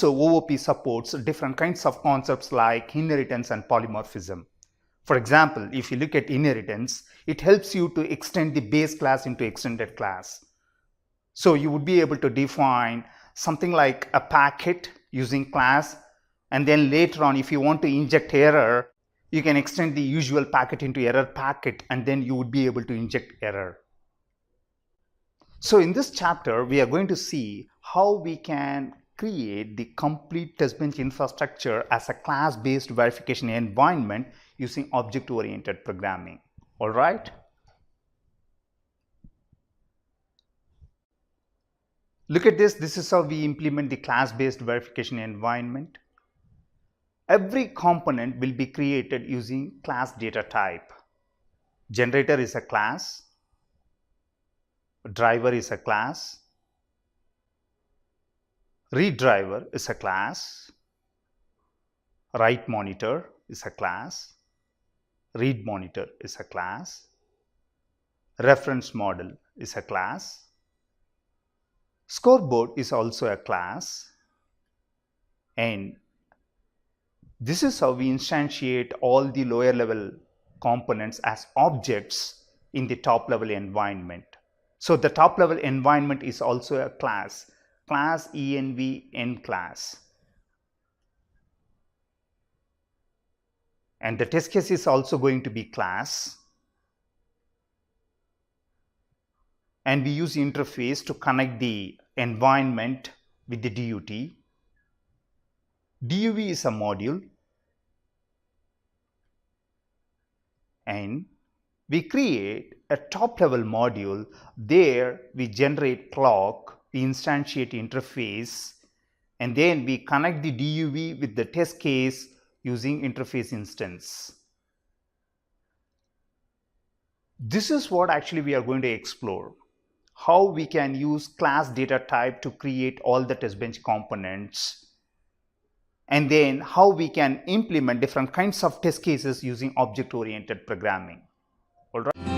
So OOP supports different kinds of concepts like inheritance and polymorphism. For example, if you look at inheritance, it helps you to extend the base class into extended class. So you would be able to define something like a packet using class, and then later on if you want to inject error, you can extend the usual packet into error packet, and then you would be able to inject error. So in this chapter, we are going to see how we can create the complete test bench infrastructure as a class-based verification environment using object-oriented programming. All right? Look at this. This is how we implement the class-based verification environment. Every component will be created using class data type. Generator is a class. Driver is a class. Read driver is a class. Write monitor is a class. Read monitor is a class. Reference model is a class. Scoreboard is also a class. And this is how we instantiate all the lower level components as objects in the top level environment. So the top level environment is also a class env n class. And the test case is also going to be class. And we use interface to connect the environment with the DUT. DUV is a module. And we create a top level module. There we generate clock, we instantiate interface, and then we connect the DUV with the test case using interface instance. This is what actually we are going to explore. How we can use class data type to create all the test bench components, and then how we can implement different kinds of test cases using object-oriented programming. All right.